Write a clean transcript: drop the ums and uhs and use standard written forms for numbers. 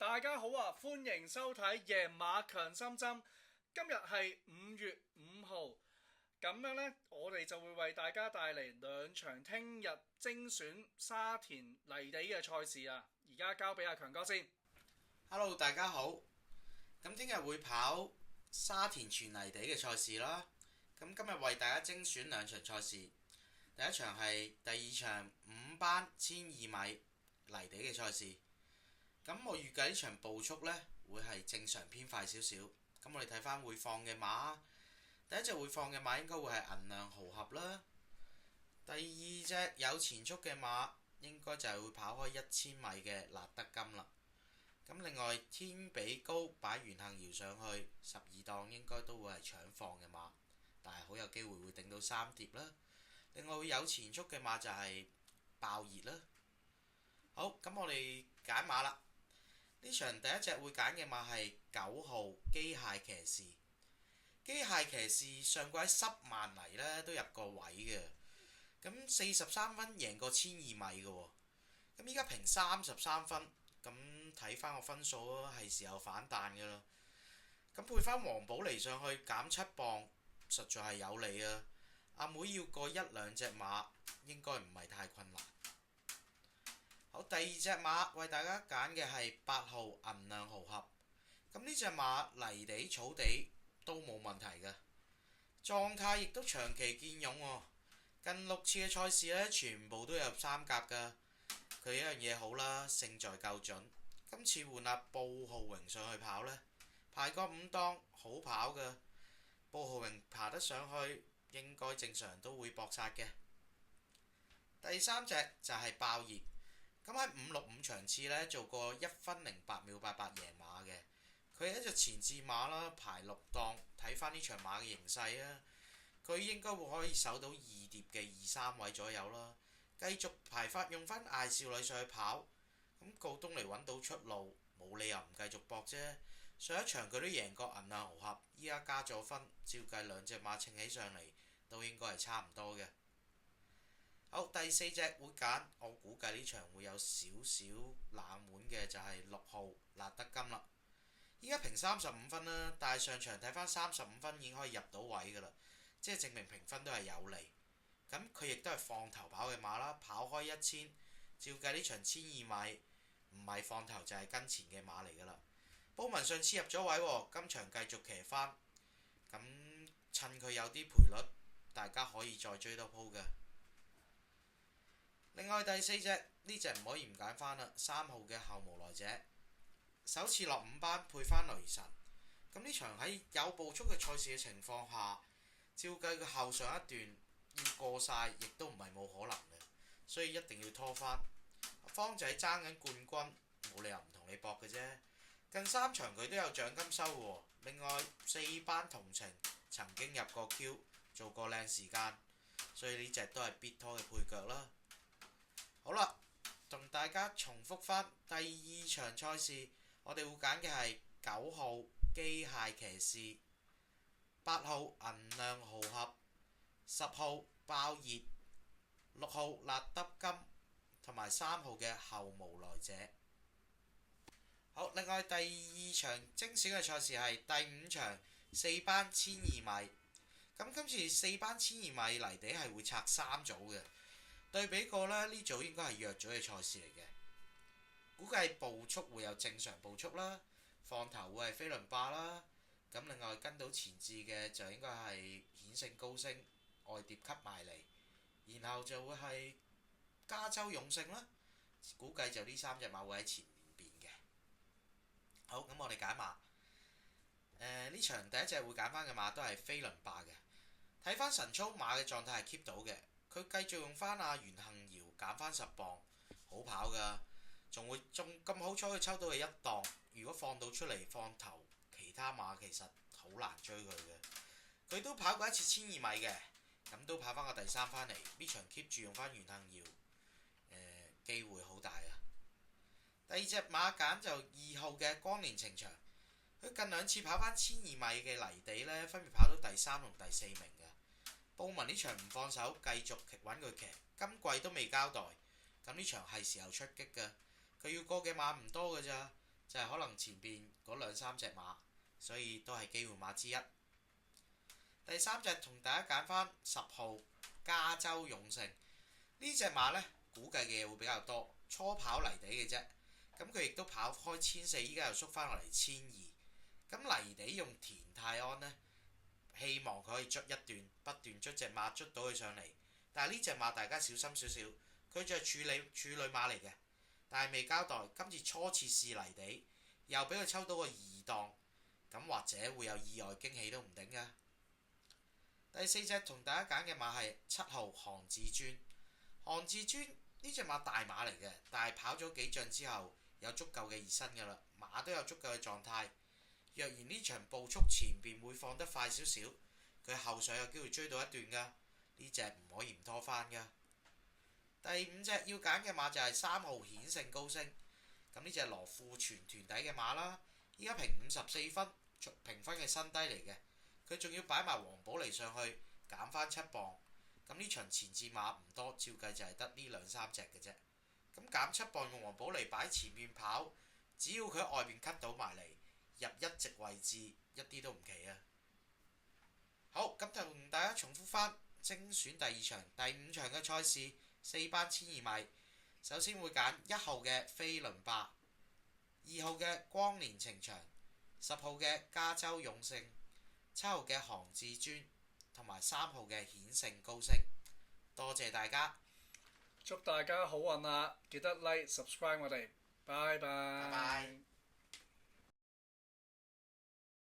大家好啊，歡迎收睇贏馬強心針。今日係5月5號，咁樣呢，我哋就會為大家帶嚟兩場聽日精選沙田泥地嘅賽事啊。而家交俾阿強哥先。Hello，大家好。咁聽日會跑沙田全泥地嘅賽事啦。咁今日為大家精選兩場賽事，第一場係第二場5班1200米泥地嘅賽事。咁我預計呢場步速呢會係正常偏快少少。咁我哋睇翻會放嘅馬，第一隻會放嘅馬應該會係銀亮豪俠啦。第二隻有前速嘅馬應該就係會跑開1000米嘅立德金啦。咁另外天比高擺元幸堯上去12檔應該都會係搶放嘅馬，但係好有機會會頂到3碟啦。另外會有前速嘅馬就係爆熱啦。好，咁我哋揀馬啦。呢場第一隻會揀嘅馬係9號機械騎士。機械騎士上季喺10萬泥呢都入過位嘅，咁43分贏過1200米嘅喎。咁依家平33分，咁睇翻個分數咯，係時候反彈嘅啦。咁配翻黃寶嚟上去減7磅，實在係有利啊！阿妹要過1兩隻馬，應該唔係太困難。好，第二隻馬為大家揀嘅係8號銀亮豪俠。咁呢隻馬泥地草地都冇問題嘅，狀態亦都長期見勇喎。近6次嘅賽事呢，全部都有入3甲㗎。佢一樣嘢好啦，勝在夠準。今次換阿布浩榮上去跑呢，排過5檔，好跑㗎。布浩榮爬得上去，應該正常都會搏殺嘅。第三隻就係爆熱。咁喺565場次呢，做過1分08秒88贏馬嘅，佢係一隻前置馬啦，排6檔。睇翻呢場馬嘅形勢啊，佢應該會可以守到2碟嘅2、3位左右啦。繼續排法用翻艾少女上去跑，咁告東尼揾到出路，冇理由唔繼續搏啫。上一場佢都贏過銀亮豪俠，依家加咗分，照計兩隻馬稱起上嚟都應該係差唔多嘅。好，第四隻會揀，我估計呢場會有少少冷門嘅就係6號立德金啦。依家平35分啦，但係上場睇翻35分已經可以入到位㗎啦，即係證明評分都係有利。咁佢亦都係放頭跑嘅馬啦，跑開1000，照計呢場1200米唔係放頭就係跟前嘅馬嚟㗎啦。布文上次入咗位喎，今場繼續騎翻，咁趁佢有啲賠率，大家可以再追多鋪嘅。另外第四隻呢隻唔可以唔揀翻啦，3號嘅後無來者，首次落5班配翻雷神。咁呢場喺有步速嘅賽事嘅情況下，照計佢後上一段要過晒，亦都唔係冇可能嘅，所以一定要拖翻。方仔爭緊冠軍，冇理由唔同你搏嘅啫。近3場佢都有獎金收喎。另外4班同情曾經入過 Q， 做過靚時間，所以呢隻都係必拖嘅配腳啦。好啦，同大家重複翻第二場賽事，我哋會揀嘅係9號機械騎士、8號銀亮豪俠、10號爆熱、6號立德金同埋3號嘅後無來者。好，另外第二場精選嘅賽事係第5場4班1200米。咁今次4班1200米泥地係會拆3組嘅。對比過呢組應該係弱組嘅賽事嚟嘅，估計步速會有正常步速啦，放頭會係飛輪霸啦，咁另外跟到前置嘅就應該係顯勝高升外碟級埋嚟，然後就會係加州勇勝啦，估計就呢3隻馬會喺前面嘅。好，咁我哋揀馬，呢場第一隻會揀翻嘅馬都係飛輪霸嘅，睇翻神操馬嘅狀態係 keep 到嘅。佢繼續用翻阿袁幸堯減翻10磅，好跑㗎，仲咁好彩佢抽到係1檔。如果放到出嚟放頭，其他馬其實好難追佢嘅。佢都跑過一次1200米嘅，咁都跑翻個第3翻嚟。呢場 keep 住用翻袁幸堯，機會好大啊！第二隻馬揀就2號嘅光年情長，佢近2次跑翻1200米嘅泥地呢，分別跑到第3同第4名嘅。布文呢場唔放手，繼續揾佢騎，今季都未交代，咁呢場係時候出擊嘅。佢要過嘅馬唔多㗎咋，就係可能前邊嗰兩三隻馬，所以都係機會馬之一。第三隻同大家揀翻10號加州勇勝呢隻馬呢，估計嘅嘢會比較多，初跑泥地嘅啫。咁佢亦都跑開1400，依家又縮翻落嚟1200。咁泥地用田泰安呢，希望佢可以捽一段，不斷捽隻馬捽到佢上嚟。但係呢隻馬大家小心少少，佢就係處女馬嚟嘅，但係未交代。今次初次試泥地，又俾佢抽到個二檔，咁或者會有意外驚喜都唔定㗎。第四隻同大家揀嘅馬係7號韓至尊。韓至尊呢隻馬大馬嚟嘅，但係跑咗幾仗之後有足夠嘅熱身㗎啦，馬都有足夠嘅狀態。若然呢場步速前邊會放得快少少，佢後上有機會追到一段㗎。呢隻唔可以唔拖翻㗎。第五隻要揀嘅馬就係3號顯勝高升。咁呢隻羅富全團底嘅馬啦，依家評54分，評分嘅新低嚟嘅。佢仲要擺埋黃寶嚟上去，減翻7磅。咁呢場前置馬唔多，照計就係得呢兩三隻嘅啫。咁減7磅用黃寶嚟擺前面跑，只要佢喺外邊 cut 到埋嚟，入一席位置，一啲都唔奇啊！好，咁同大家重複翻精選第二場、第5場嘅賽事，4班1200米。首先會揀1號嘅飛輪霸，2號嘅光年情長，10號嘅加州勇勝，7號嘅韓至尊，同埋3號嘅顯勝高升。多謝大家，祝大家好運啊！記得 like、subscribe 我哋，拜拜。拜拜。